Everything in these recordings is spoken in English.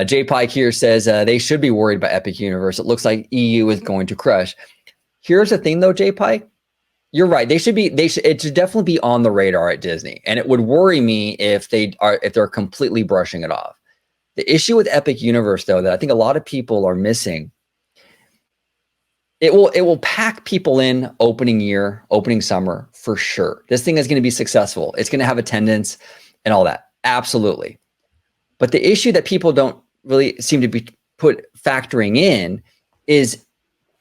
Jay Pike here says they should be worried about Epic Universe. It looks like EU is going to crush. Here's the thing, though, Jay Pike. You're right. It should definitely be on the radar at Disney, and it would worry me if they're completely brushing it off. The issue with Epic Universe, though, that I think a lot of people are missing, it will pack people in opening year, opening summer for sure. This thing is going to be successful. It's going to have attendance and all that. Absolutely. But the issue that people don't really seem to be factoring in is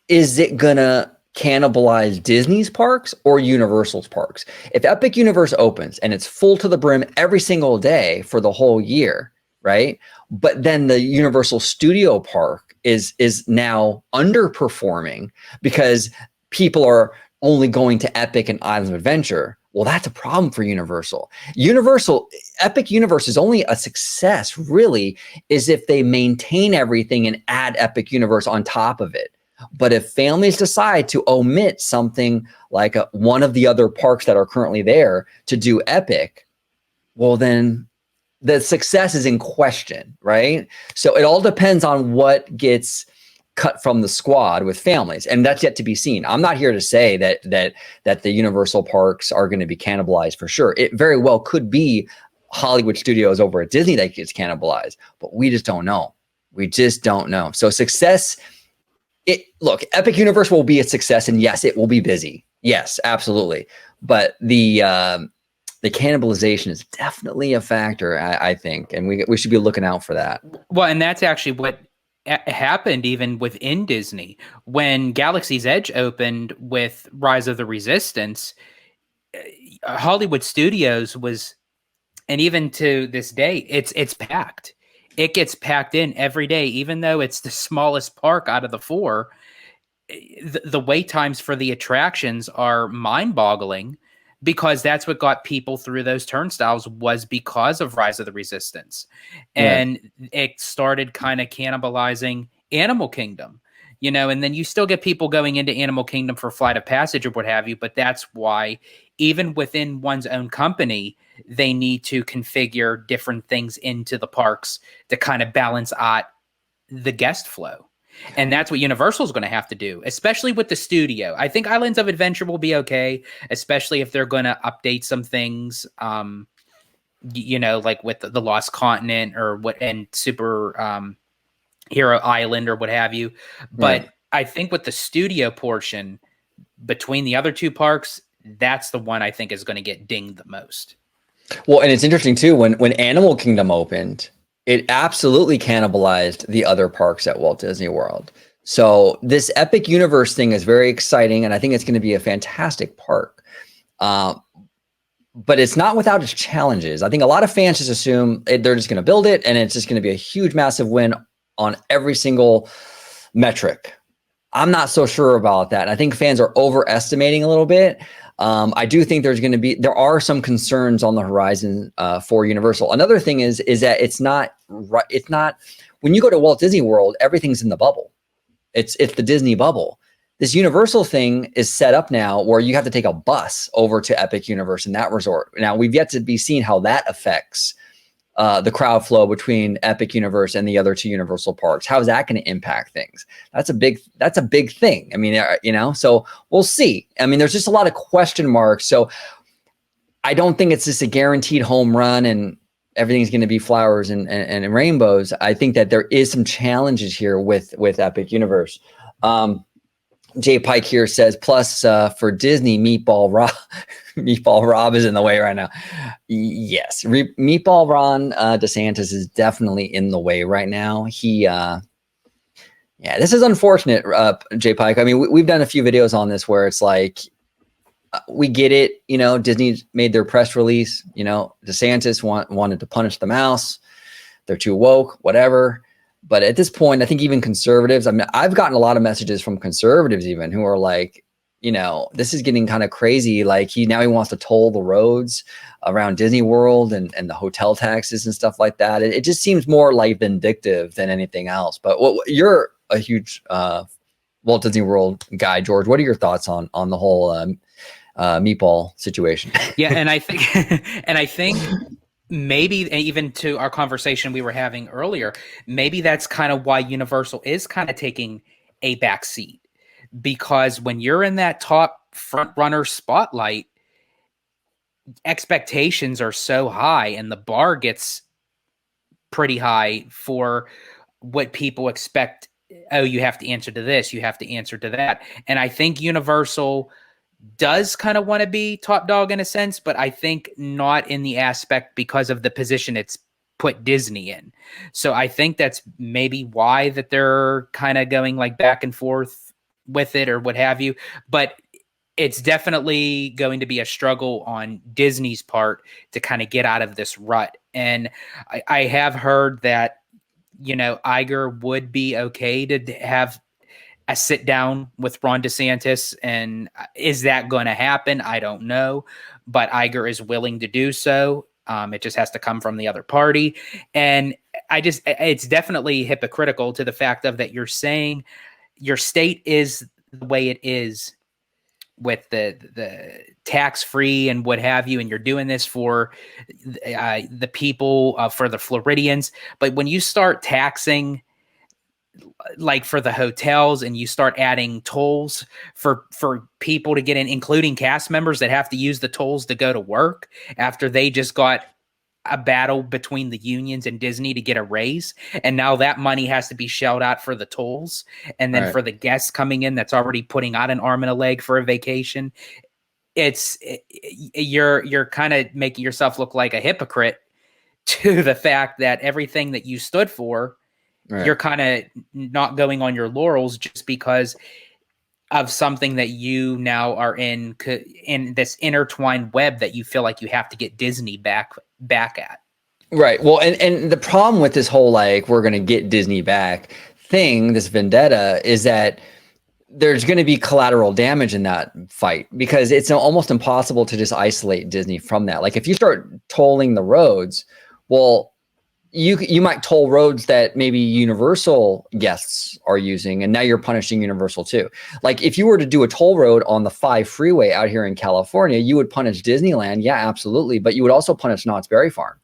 it going to cannibalize Disney's parks or Universal's parks? If Epic Universe opens and it's full to the brim every single day for the whole year, right? But then the Universal Studio Park is now underperforming because people are only going to Epic and Islands of Adventure. Well, that's a problem for Universal. Epic Universe is only a success, really, is if they maintain everything and add Epic Universe on top of it. But if families decide to omit something like one of the other parks that are currently there to do Epic, well, then the success is in question, right? So it all depends on what gets cut from the squad with families, and that's yet to be seen. I'm not here to say that the Universal parks are going to be cannibalized for sure. It very well could be Hollywood Studios over at Disney that gets cannibalized, but we just don't know. We just don't know. So success. Look, Epic Universe will be a success, and yes, it will be busy. Yes, absolutely. But the cannibalization is definitely a factor, I think, and we should be looking out for that. Well, and that's actually what happened even within Disney. When Galaxy's Edge opened with Rise of the Resistance, Hollywood Studios was, and even to this day, it's packed. It gets packed in every day, even though it's the smallest park out of the four. The wait times for the attractions are mind-boggling, because that's what got people through those turnstiles, was because of Rise of the Resistance. And it started kind of cannibalizing Animal Kingdom, and then you still get people going into Animal Kingdom for Flight of Passage or what have you. But that's why even within one's own company, they need to configure different things into the parks to kind of balance out the guest flow. And that's what Universal is going to have to do, especially with the studio. I think Islands of Adventure will be okay, especially if they're going to update some things, like with the Lost Continent and Super Hero Island or what have you. But I think with the studio portion between the other two parks, that's the one I think is going to get dinged the most. Well, and it's interesting too, when Animal Kingdom opened, it absolutely cannibalized the other parks at Walt Disney World. So this Epic Universe thing is very exciting, and I think it's going to be a fantastic park. But it's not without its challenges. I think a lot of fans just assume they're just going to build it, and it's just going to be a huge, massive win on every single metric. I'm not so sure about that. I think fans are overestimating a little bit. I do think there are some concerns on the horizon for Universal. Another thing is that it's not when you go to Walt Disney World, everything's in the bubble. It's the Disney bubble. This Universal thing is set up now where you have to take a bus over to Epic Universe in that resort. Now, we've yet to be seen how that affects the crowd flow between Epic Universe and the other two Universal parks. How is that going to impact things? That's a big thing. I mean, so we'll see. I mean, there's just a lot of question marks. So I don't think it's just a guaranteed home run and everything's going to be flowers and rainbows. I think that there is some challenges here with Epic Universe. Jay Pike here says, plus for Disney, Meatball Rob is in the way right now. Yes, Meatball Ron DeSantis is definitely in the way right now. This is unfortunate, Jay Pike. I mean, we've done a few videos on this where it's like, we get it. Disney made their press release. DeSantis wanted to punish the mouse. They're too woke, whatever. But at this point, I think even conservatives, I mean, I've gotten a lot of messages from conservatives even who are like, this is getting kind of crazy. Like he wants to toll the roads around Disney World and the hotel taxes and stuff like that. It just seems more like vindictive than anything else. But you're a huge Walt Disney World guy, George. What are your thoughts on the whole meatball situation? Yeah, and I think maybe even to our conversation we were having earlier, maybe that's kind of why Universal is kind of taking a back seat, because when you're in that top front runner spotlight, expectations are so high and the bar gets pretty high for what people expect. Oh, you have to answer to this, you have to answer to that. And I think Universal does kind of want to be top dog in a sense, but I think not in the aspect because of the position it's put Disney in. So I think that's maybe why that they're kind of going like back and forth with it or what have you. But it's definitely going to be a struggle on Disney's part to kind of get out of this rut. And I have heard that, you know, Iger would be okay to have a sit down with Ron DeSantis. And is that going to happen? I don't know, but Iger is willing to do so. It just has to come from the other party. And it's definitely hypocritical to the fact of that you're saying your state is the way it is with the tax-free and what have you, and you're doing this for the people, for the Floridians. But when you start taxing, like for the hotels, and you start adding tolls for people to get in, including cast members that have to use the tolls to go to work after they just got a battle between the unions and Disney to get a raise. And now that money has to be shelled out for the tolls. And then for the guests coming in, that's already putting out an arm and a leg for a vacation. You're kind of making yourself look like a hypocrite to the fact that everything that you stood for, you're kind of not going on your laurels just because of something that you now are in this intertwined web that you feel like you have to get Disney back at. Right. Well, and the problem with this whole, like, we're going to get Disney back thing, this vendetta, is that there's going to be collateral damage in that fight, because it's almost impossible to just isolate Disney from that. Like, if you start tolling the roads, well, you might toll roads that maybe Universal guests are using, and now you're punishing Universal too. Like, if you were to do a toll road on the 5 freeway out here in California, you would punish Disneyland, yeah, absolutely, but you would also punish Knott's Berry Farm,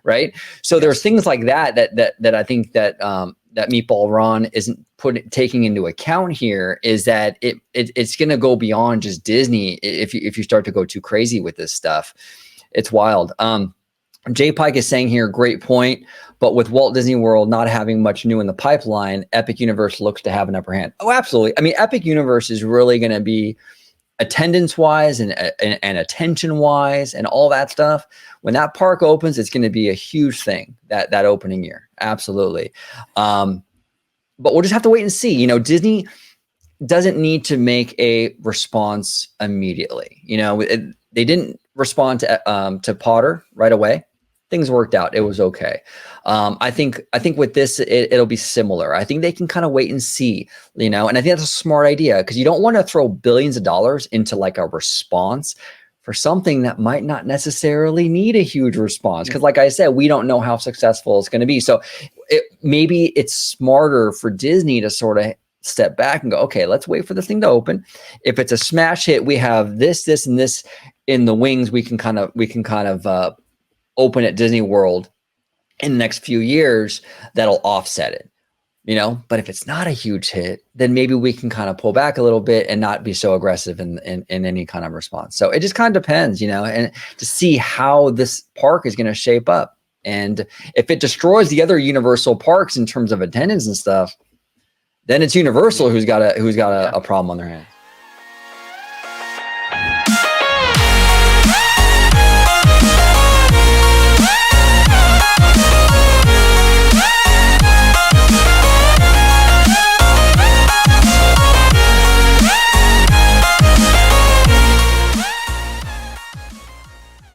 right? So there's things like that I think that that Meatball Ron isn't taking into account here, is that it's going to go beyond just Disney if you start to go too crazy with this stuff. It's wild. Jay Pike is saying here, great point, but with Walt Disney World not having much new in the pipeline, Epic Universe looks to have an upper hand. Oh, absolutely. I mean, Epic Universe is really going to be attendance-wise and attention-wise and all that stuff. When that park opens, it's going to be a huge thing, that opening year. Absolutely. But we'll just have to wait and see. You know, Disney doesn't need to make a response immediately. You know, they didn't respond to Potter right away. Things worked out. It was okay. I think with this, it'll be similar. I think they can kind of wait and see, you know, and I think that's a smart idea, because you don't want to throw billions of dollars into like a response for something that might not necessarily need a huge response. Because like I said, we don't know how successful it's going to be. So maybe it's smarter for Disney to sort of step back and go, okay, let's wait for this thing to open. If it's a smash hit, we have this, and this in the wings. We can kind of open at Disney World in the next few years that'll offset it, you know. But if it's not a huge hit, then maybe we can kind of pull back a little bit and not be so aggressive in any kind of response. So it just kind of depends, you know, and to see how this park is going to shape up. And if it destroys the other Universal parks in terms of attendance and stuff, then it's Universal who's got a problem on their hands.